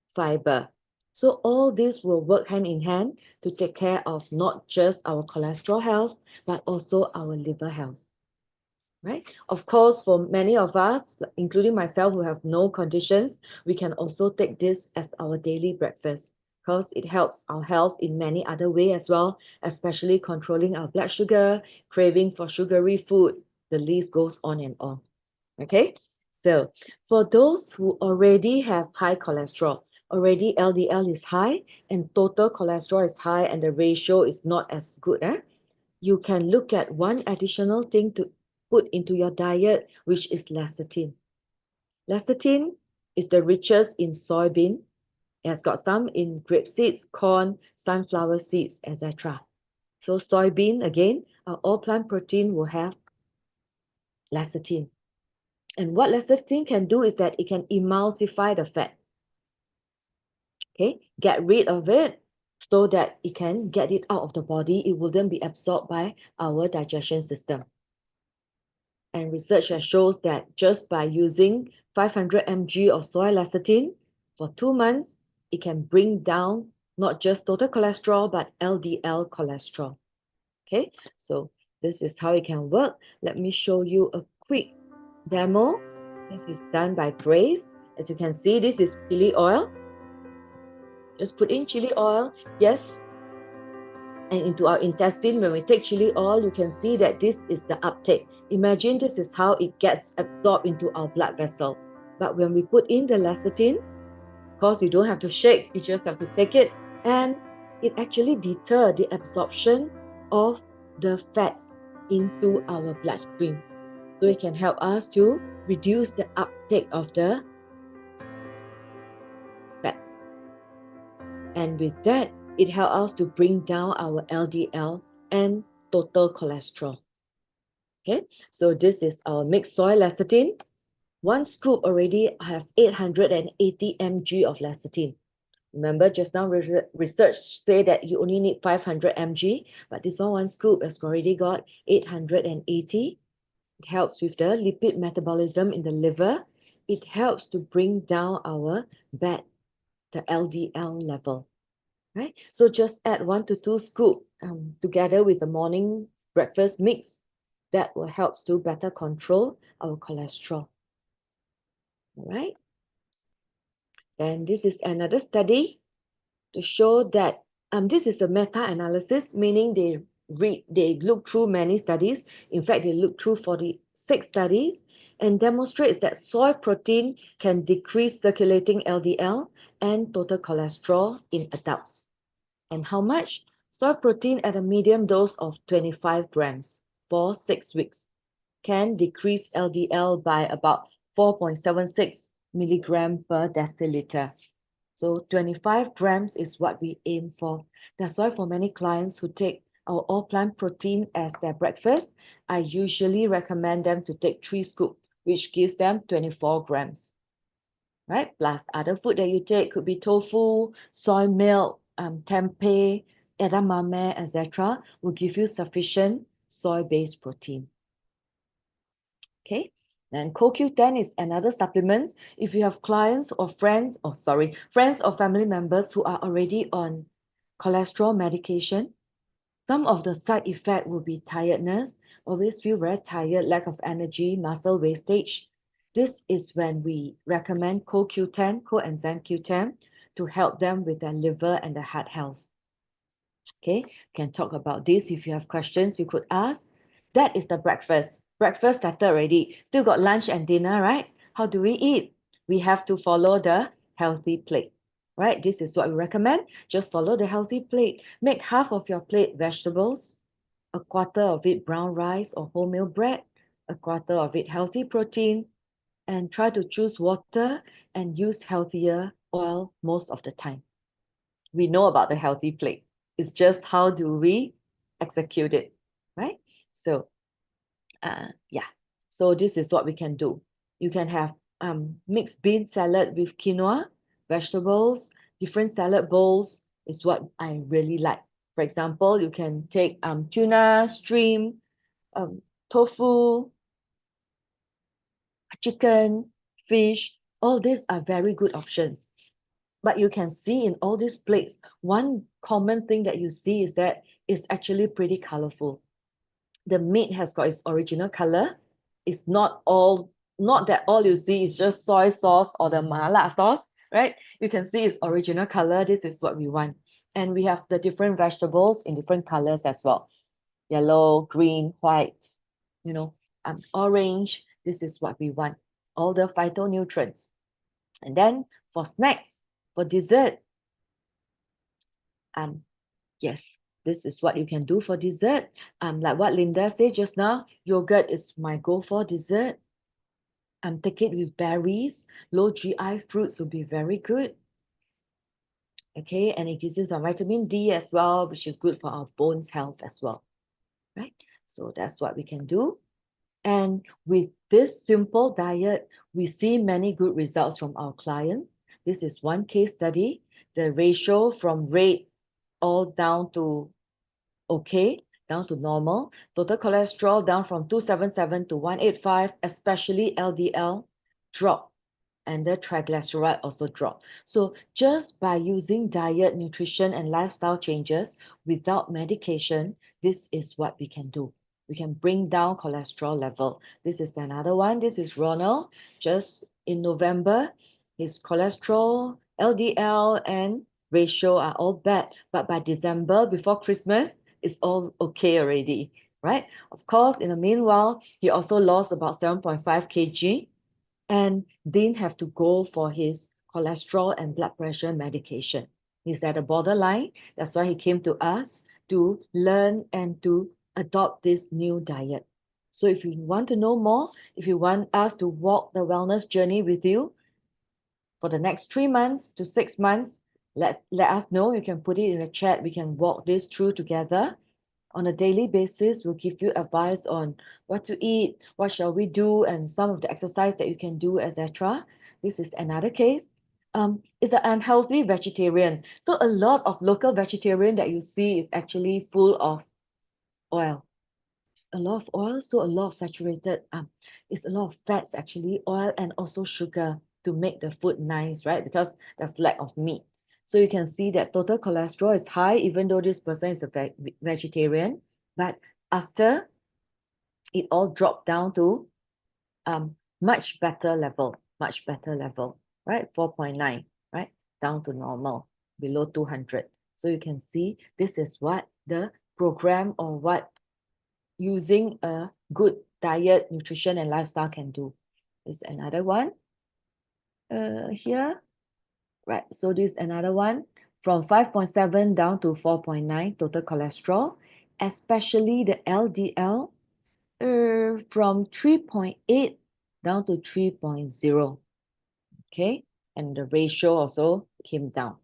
Speaker 2: fiber. So all this will work hand in hand to take care of not just our cholesterol health, but also our liver health. Right? Of course, for many of us, including myself who have no conditions, we can also take this as our daily breakfast because it helps our health in many other ways as well, especially controlling our blood sugar, craving for sugary food. The list goes on and on. Okay? So for those who already have high cholesterol, already LDL is high and total cholesterol is high and the ratio is not as good, you can look at one additional thing to put into your diet, which is lecithin. Lecithin is the richest in soybean. It has got some in grape seeds, corn, sunflower seeds, etc. So soybean, again, all plant protein will have lecithin. And what lecithin can do is that it can emulsify the fat. Okay, get rid of it so that it can get it out of the body. It wouldn't be absorbed by our digestion system. And research has shows that just by using 500 mg of soy lecithin for 2 months, it can bring down not just total cholesterol, but LDL cholesterol. Okay, so this is how it can work. Let me show you a quick demo. This is done by Grace. As you can see, this is chili oil. Just put in chili oil, yes, and into our intestine. When we take chili oil, you can see that this is the uptake. Imagine this is how it gets absorbed into our blood vessel. But when we put in the lecithin, of course, you don't have to shake, you just have to take it, and it actually deters the absorption of the fats into our bloodstream. So it can help us to reduce the uptake of the fat. And with that, it helps us to bring down our LDL and total cholesterol. Okay, so this is our mixed soy lecithin. One scoop already have 880 mg of lecithin. Remember, just now research say that you only need 500 mg, but this one scoop has already got 880. It helps with the lipid metabolism in the liver. It helps to bring down our the LDL level. Right? So just add 1 to 2 scoop together with the morning breakfast mix. That will help to better control our cholesterol. All right. Then this is another study to show that this is a meta-analysis, meaning they look through many studies. In fact, they look through 46 studies and demonstrates that soy protein can decrease circulating LDL and total cholesterol in adults. And how much? Soy protein at a medium dose of 25 grams for 6 weeks can decrease LDL by about 4.76 milligram per deciliter. So 25 grams is what we aim for. That's why for many clients who take our all-plant protein as their breakfast, I usually recommend them to take 3 scoops, which gives them 24 grams. Right? Plus other food that you take could be tofu, soy milk, tempeh, edamame, etc. will give you sufficient soy-based protein. Okay, then CoQ10 is another supplement. If you have clients or friends or family members who are already on cholesterol medication, some of the side effect will be tiredness, always feel very tired, lack of energy, muscle wastage. This is when we recommend CoQ10, coenzyme Q10, to help them with their liver and their heart health. Okay, can talk about this. If you have questions, you could ask. That is the breakfast. Breakfast started already. Still got lunch and dinner, right? How do we eat? We have to follow the healthy plate, right? This is what we recommend. Just follow the healthy plate. Make half of your plate vegetables, a quarter of it brown rice or wholemeal bread, a quarter of it healthy protein, and try to choose water and use healthier oil most of the time. We know about the healthy plate. It's just how do we execute it, right? So, yeah. So this is what we can do. You can have mixed bean salad with quinoa, vegetables, different salad bowls is what I really like. For example, you can take tuna, shrimp, tofu, chicken, fish. All these are very good options. But you can see in all these plates, one common thing that you see is that it's actually pretty colorful. The meat has got its original color. It's not that all you see is just soy sauce or the mala sauce, right? You can see its original color. This is what we want. And we have the different vegetables in different colors as well. Yellow, green, white, orange. This is what we want. All the phytonutrients. And then for snacks, for dessert, yes, this is what you can do for dessert. Like what Linda said just now, yogurt is my go for dessert. Take it with berries. Low GI fruits will be very good. Okay, and it gives you some vitamin D as well, which is good for our bones health as well, right? So that's what we can do. And with this simple diet, we see many good results from our clients. This is one case study. The ratio from red all down to okay, down to normal. Total cholesterol down from 277 to 185, especially LDL drop, and the triglyceride also drop. So just by using diet, nutrition, and lifestyle changes without medication, this is what we can do. We can bring down cholesterol level. This is another one. This is Ronald. Just in November, his cholesterol, LDL, and ratio are all bad. But by December, before Christmas, it's all okay already, right? Of course, in the meanwhile, he also lost about 7.5 kg and didn't have to go for his cholesterol and blood pressure medication. He's at a borderline. That's why he came to us to learn and to adopt this new diet. So if you want to know more, if you want us to walk the wellness journey with you for the next 3 months to 6 months, let us know. You can put it in the chat. We can walk this through together on a daily basis. We'll give you advice on what to eat, what shall we do, and some of the exercise that you can do, etc. This is another case. Is an unhealthy vegetarian. So a lot of local vegetarian that you see is actually full of oil. A lot of oil, so a lot of saturated, it's a lot of fats actually, oil and also sugar to make the food nice, right? Because there's lack of meat. So you can see that total cholesterol is high, even though this person is a vegetarian. But after it all dropped down to much better level, right? 4.9, right? Down to normal, below 200. So you can see this is what the program or what using a good diet, nutrition, and lifestyle can do. There's another one here. Right, so this is another one from 5.7 down to 4.9 total cholesterol, especially the LDL from 3.8 down to 3.0. Okay, and the ratio also came down,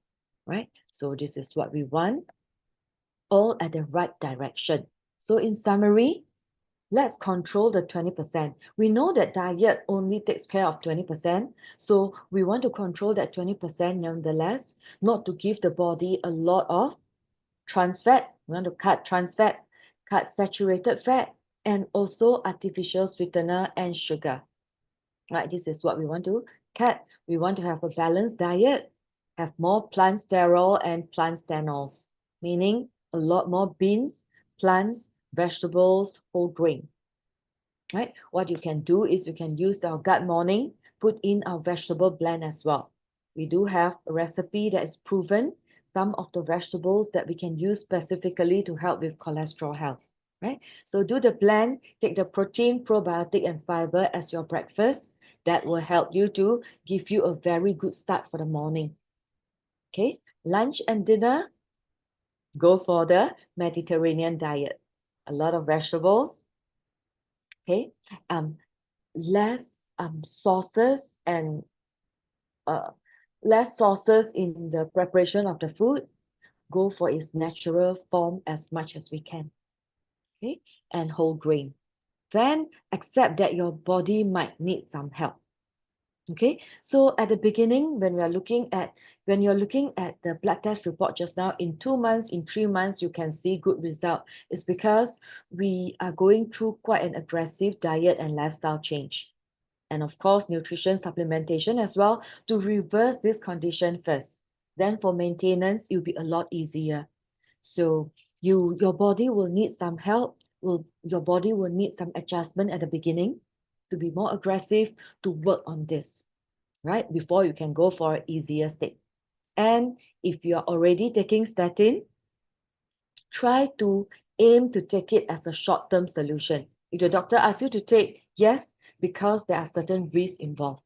Speaker 2: right? So this is what we want, all at the right direction. So in summary, let's control the 20%. We know that diet only takes care of 20%. So we want to control that 20% nonetheless, not to give the body a lot of trans fats. We want to cut trans fats, cut saturated fat, and also artificial sweetener and sugar. Right, this is what we want to cut. We want to have a balanced diet, have more plant sterol and plant stanols, meaning a lot more beans, plants, vegetables, whole grain. Right? What you can do is you can use our gut morning, put in our vegetable blend as well. We do have a recipe that is proven, some of the vegetables that we can use specifically to help with cholesterol health, right? So do the blend, take the protein, probiotic, and fiber as your breakfast. That will help you to give you a very good start for the morning. Okay, lunch and dinner, go for the Mediterranean diet. A lot of vegetables, okay? Less sauces and less sauces in the preparation of the food. Go for its natural form as much as we can. Okay, and whole grain. Then accept that your body might need some help. Okay, so at the beginning, when you're looking at the blood test report just now, in 2 months, in 3 months, you can see good result. It's because we are going through quite an aggressive diet and lifestyle change. And of course, nutrition supplementation as well to reverse this condition first. Then for maintenance, it'll be a lot easier. So your body will need some help. Your body will need some adjustment at the beginning to be more aggressive to work on this, right? Before you can go for an easier state. And if you're already taking statin, try to aim to take it as a short-term solution. If the doctor asks you to take, yes, because there are certain risks involved,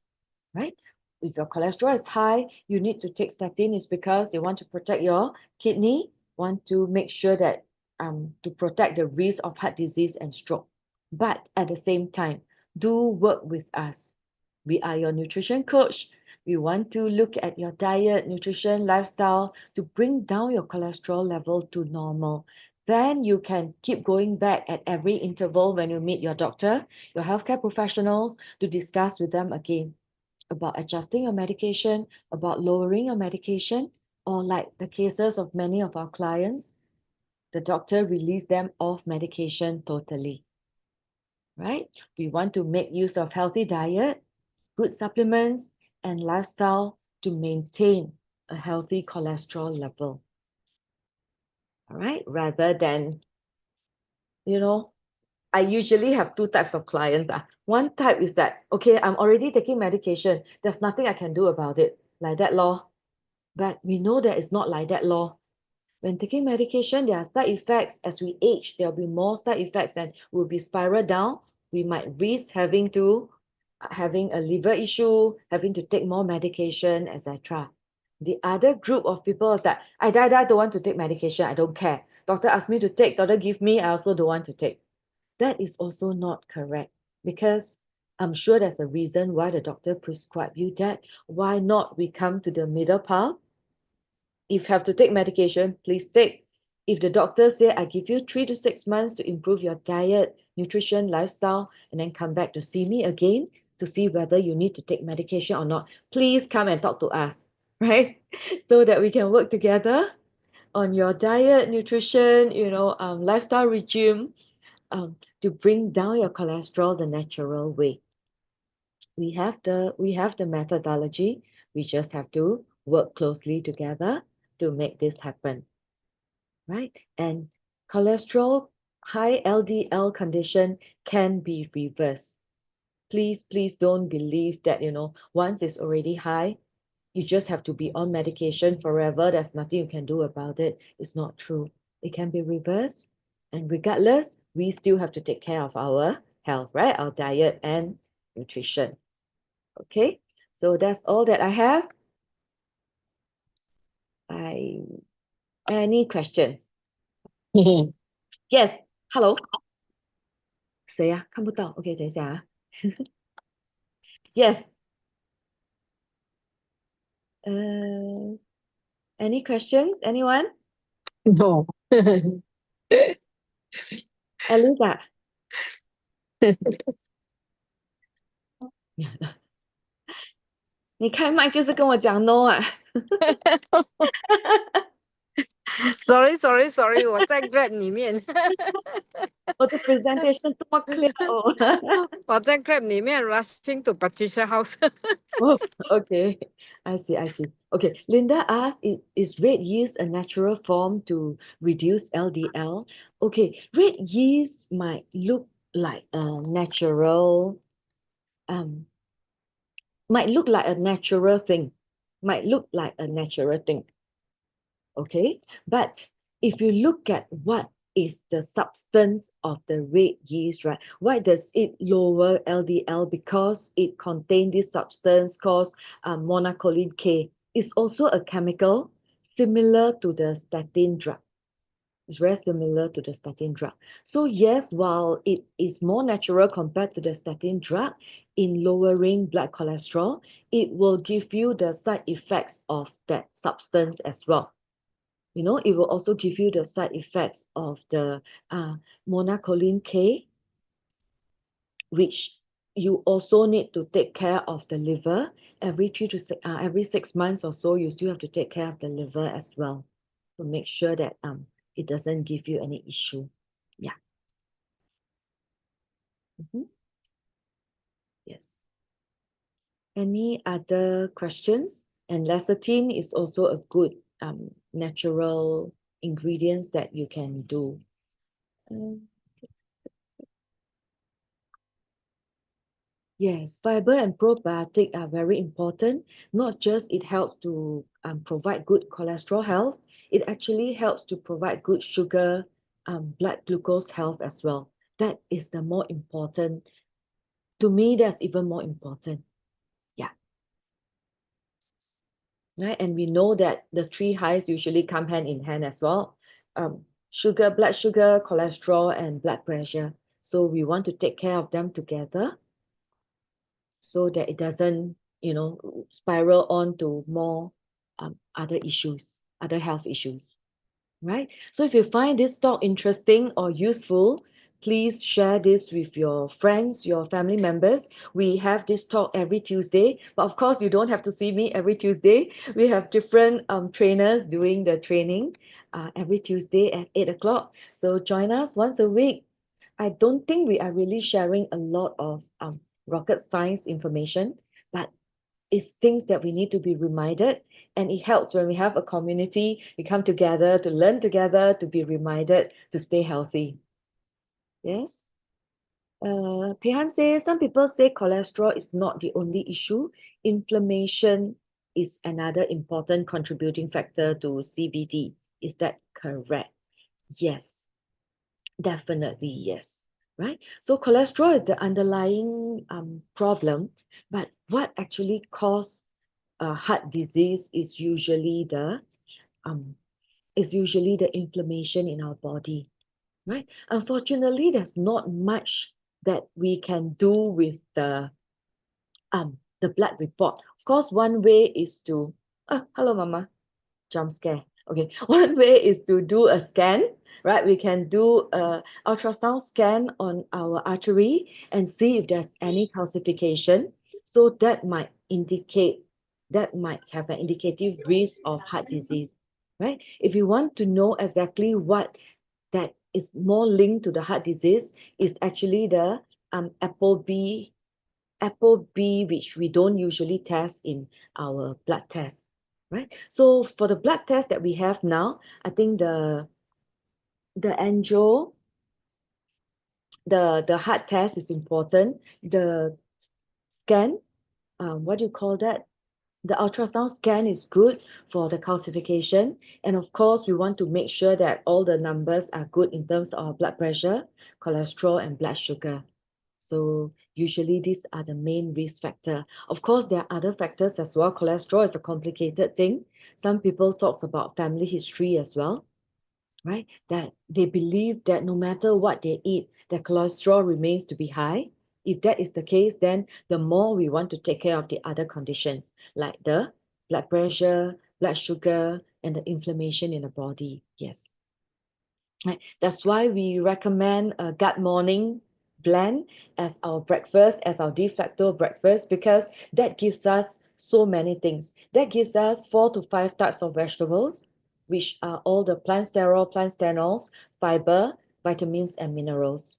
Speaker 2: right? If your cholesterol is high, you need to take statin is because they want to protect your kidney, want to make sure that to protect the risk of heart disease and stroke. But at the same time, do work with us. We are your nutrition coach. We want to look at your diet, nutrition, lifestyle to bring down your cholesterol level to normal. Then you can keep going back at every interval when you meet your doctor, your healthcare professionals, to discuss with them again about adjusting your medication, about lowering your medication, or like the cases of many of our clients, the doctor released them off medication totally, right? We want to make use of healthy diet, good supplements, and lifestyle to maintain a healthy cholesterol level, all right? Rather than, you know, I usually have two types of clients. One type is that, okay, I'm already taking medication. There's nothing I can do about it. Like that law. But we know that it's not like that law. When taking medication, there are side effects. As we age, there'll be more side effects and we'll be spiral down. We might risk having a liver issue, having to take more medication, etc. The other group of people is that I don't want to take medication. I don't care. Doctor asked me to take, doctor give me, I also don't want to take. That is also not correct because I'm sure there's a reason why the doctor prescribed you that. Why not we come to the middle path? If you have to take medication, please take. If the doctor say, I give you 3 to 6 months to improve your diet, nutrition, lifestyle, and then come back to see me again to see whether you need to take medication or not, please come and talk to us, right? So that we can work together on your diet, nutrition, lifestyle regime, to bring down your cholesterol the natural way. We have the methodology. We just have to work closely together to make this happen, right? And cholesterol, high LDL condition can be reversed. Please don't believe that, once it's already high, you just have to be on medication forever. There's nothing you can do about it. It's not true. It can be reversed. And regardless, we still have to take care of our health, right? Our diet and nutrition. Okay, so that's all that I have. Any questions? Yes, hello. 谁呀？看不到。OK，等一下啊。Yes. Any questions? Anyone?
Speaker 3: No.
Speaker 2: Elisa. 你开麦就是跟我讲 no 啊。
Speaker 3: Sorry，我在 Grab 里面。
Speaker 2: 我的 presentation 这么 clear 哦。
Speaker 3: 我在 Grab 里面 rushing to Patricia house.
Speaker 2: Oh, okay, I see. Okay, Linda asked, is red yeast a natural form to reduce LDL? Okay, red yeast might look like a natural, might look like a natural thing, okay? But if you look at what is the substance of the red yeast, right? Why does it lower LDL? Because it contains this substance called monocholine K. It's also a chemical similar to the statin drug. It's very similar to the statin drug. So yes, while it is more natural compared to the statin drug in lowering blood cholesterol, it will give you the side effects of that substance as well. It will also give you the side effects of the monocholine K, which you also need to take care of the liver. Every 6 months or so, you still have to take care of the liver as well to make sure that it doesn't give you any issue. Yeah. Yes. Any other questions? And lecithin is also a good natural ingredients that you can do. Yes, fiber and probiotic are very important. Not just it helps to provide good cholesterol health, it actually helps to provide good sugar, blood glucose health as well. That is the more important. To me, that's even more important. Yeah. Right, and we know that the three highs usually come hand in hand as well. Sugar, blood sugar, cholesterol, and blood pressure. So we want to take care of them together so that it doesn't spiral on to more other issues, other health issues, right? So if you find this talk interesting or useful, please share this with your friends, your family members. We have this talk every Tuesday, but of course you don't have to see me every Tuesday. We have different trainers doing the training every Tuesday at 8 o'clock. So join us once a week. I don't think we are really sharing a lot of rocket science information, but it's things that we need to be reminded, and it helps when we have a community. We come together to learn together, to be reminded to stay healthy. Yes. Pehan says some people say cholesterol is not the only issue. Inflammation is another important contributing factor to CVD. Is that correct? Yes, definitely yes. Right? So cholesterol is the underlying problem, but what actually causes heart disease is usually the inflammation in our body, right? Unfortunately, there's not much that we can do with the blood report. Of course, one way is to hello mama, jump scare. Okay, one way is to do a scan, right? We can do a ultrasound scan on our artery and see if there's any calcification. So that might have an indicative risk of heart disease, right? If you want to know exactly what that is more linked to the heart disease, is actually the ApoB, which we don't usually test in our blood test, right? So for the blood test that we have now, I think the angio, the heart test is important. The scan, what do you call that? The ultrasound scan is good for the calcification. And of course, we want to make sure that all the numbers are good in terms of blood pressure, cholesterol, and blood sugar. So usually these are the main risk factor. Of course, there are other factors as well. Cholesterol is a complicated thing. Some people talk about family history as well, right? That they believe that no matter what they eat, their cholesterol remains to be high. If that is the case, then the more we want to take care of the other conditions, like the blood pressure, blood sugar, and the inflammation in the body. Yes. Right. That's why we recommend a gut morning blend as our breakfast, as our de facto breakfast, because that gives us so many things. That gives us 4 to 5 types of vegetables, which are all the plant sterol, plant stanols, fiber, vitamins, and minerals.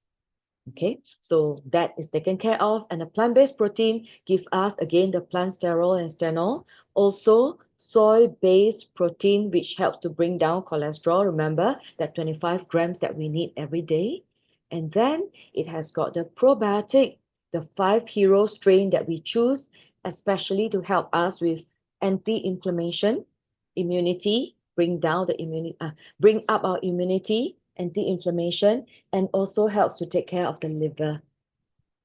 Speaker 2: Okay, so that is taken care of. And the plant-based protein give us again the plant sterol and stanol. Also soy-based protein, which helps to bring down cholesterol. Remember that 25 grams that we need every day. And then it has got the probiotic, the 5-hero strain that we choose, especially to help us with anti-inflammation, immunity, bring up our immunity, anti-inflammation, and also helps to take care of the liver,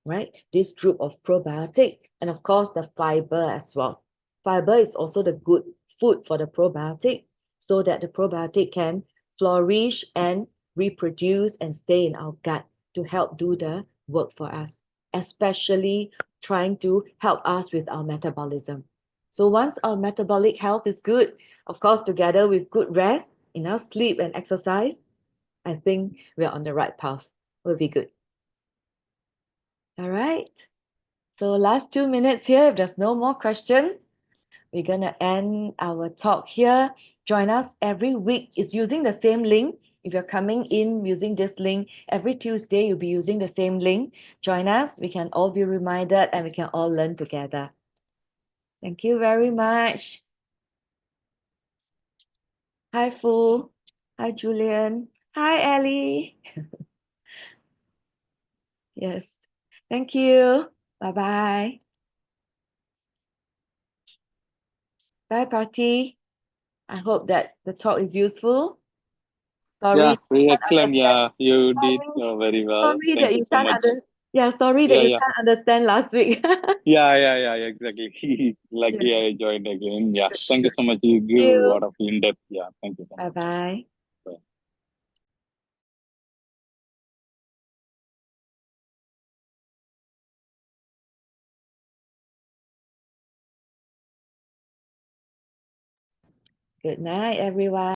Speaker 2: right? This group of probiotic, and of course the fiber as well. Fiber is also the good food for the probiotic, so that the probiotic can flourish and reproduce and stay in our gut to help do the work for us, especially trying to help us with our metabolism. So once our metabolic health is good, of course, together with good rest, enough sleep and exercise, I think we're on the right path. We'll be good. All right. So last 2 minutes here. If there's no more questions, we're gonna end our talk here. Join us every week. It's using the same link. If you're coming in using this link, every Tuesday you'll be using the same link. Join us. We can all be reminded and we can all learn together. Thank you very much. Hi, Fu. Hi, Julian. Hi, Ellie. Yes. Thank you. Bye-bye. Bye, Party. I hope that the talk is useful.
Speaker 4: Yeah,
Speaker 2: Sorry,
Speaker 4: very
Speaker 2: can't
Speaker 4: excellent.
Speaker 2: understand.
Speaker 4: Yeah, you did
Speaker 2: Sorry,
Speaker 4: very well.
Speaker 2: sorry
Speaker 4: Thank
Speaker 2: that
Speaker 4: you
Speaker 2: you
Speaker 4: so
Speaker 2: can't
Speaker 4: much.
Speaker 2: sorry that
Speaker 4: Yeah,
Speaker 2: you
Speaker 4: yeah,
Speaker 2: can't understand last week.
Speaker 4: yeah, exactly.
Speaker 2: Yeah,
Speaker 4: Lucky I joined again. Yeah,
Speaker 2: good,
Speaker 4: thank you
Speaker 2: good.
Speaker 4: so much. You
Speaker 2: Thank
Speaker 4: give a
Speaker 2: you.
Speaker 4: lot of in-depth. Yeah, thank you so
Speaker 2: Bye
Speaker 4: much.
Speaker 2: bye.
Speaker 4: Bye.
Speaker 2: Good night, everyone.